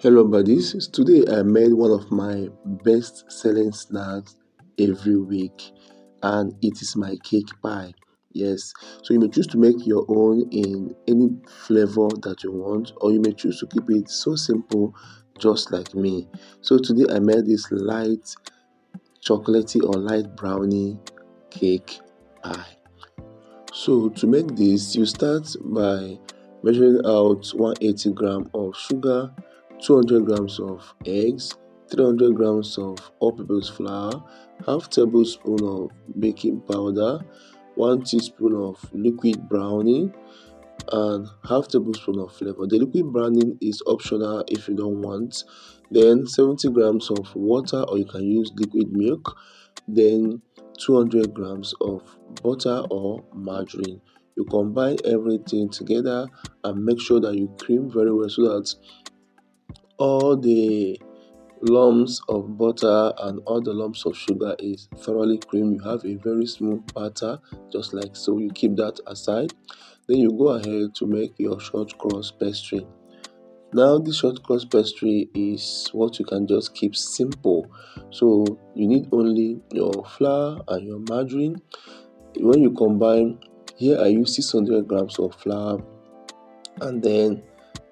Hello buddies, today I made one of my best selling snacks every week and it is my cake pie. Yes, so you may choose to make your own in any flavor that you want, or you may choose to keep it so simple just like me. So today I made this light chocolatey or light brownie cake pie. So to make this, you start by measuring out 180 grams of sugar, 200 grams of eggs, 300 grams of all-purpose flour, half tablespoon of baking powder, 1 teaspoon of liquid brownie, and half tablespoon of flavor. The liquid browning is optional if you don't want. Then 70 grams of water, or you can use liquid milk. Then 200 grams of butter or margarine. You combine everything together and make sure that you cream very well so that all the lumps of butter and all the lumps of sugar is thoroughly cream. You have a very smooth batter just like so. You keep that aside. Then you go ahead to make your short cross pastry. Now this short cross pastry is what you can just keep simple. So you need only your flour and your margarine. When you combine, here I use 600 grams of flour and then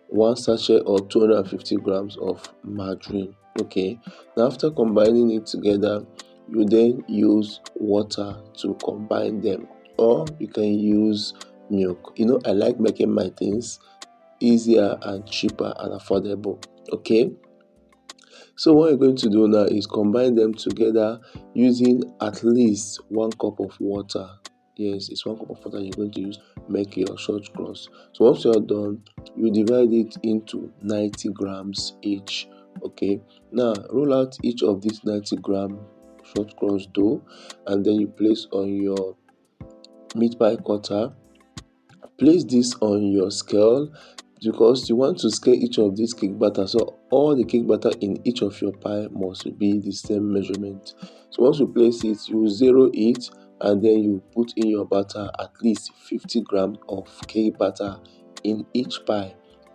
one sachet or 250 grams of margarine. Okay, now after combining it together, you then use water to combine them, or you can use milk. I like making my things easier and cheaper and affordable. Okay, so what you're going to do now is combine them together using at least 1 cup of water. Yes, it's 1 cup of water you're going to use to make your short cross. So once you're done, you divide it into 90 grams each. Okay, now roll out each of these 90-gram short cross dough and then you place on your meat pie cutter. Place this on your scale because you want to scale each of these cake batter, so all the cake batter in each of your pie must be the same measurement. So once you place it, you zero it and then you put in your batter at least 50 grams of cake batter in each pie.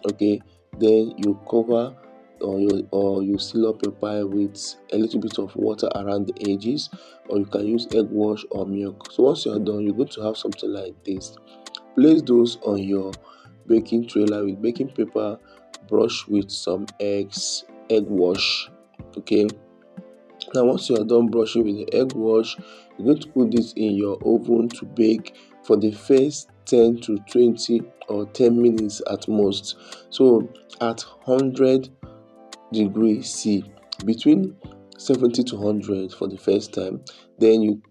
Okay, then you cover or you seal up your pie with a little bit of water around the edges, or you can use egg wash or milk. So once you are done, you're going to have something like this. Place those on your baking trailer with baking paper, brush with some egg wash. Okay, now once you are done brushing with the egg wash, you're going to put this in your oven to bake for the first 10 to 20 or 10 minutes at most. So at 100 degrees C, between 70 to 100 for the first time. Then you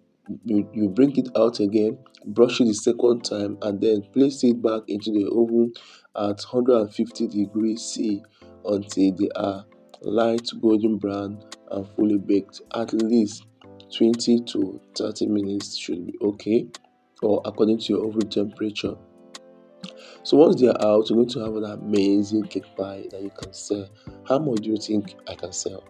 bring it out again, brush it the second time, and then place it back into the oven at 150 degrees C until they are light golden brown and fully baked. At least 20 to 30 minutes should be okay, or according to your oven temperature. So once they are out, you're going to have an amazing cake pie that you can sell. How much do you think I can sell?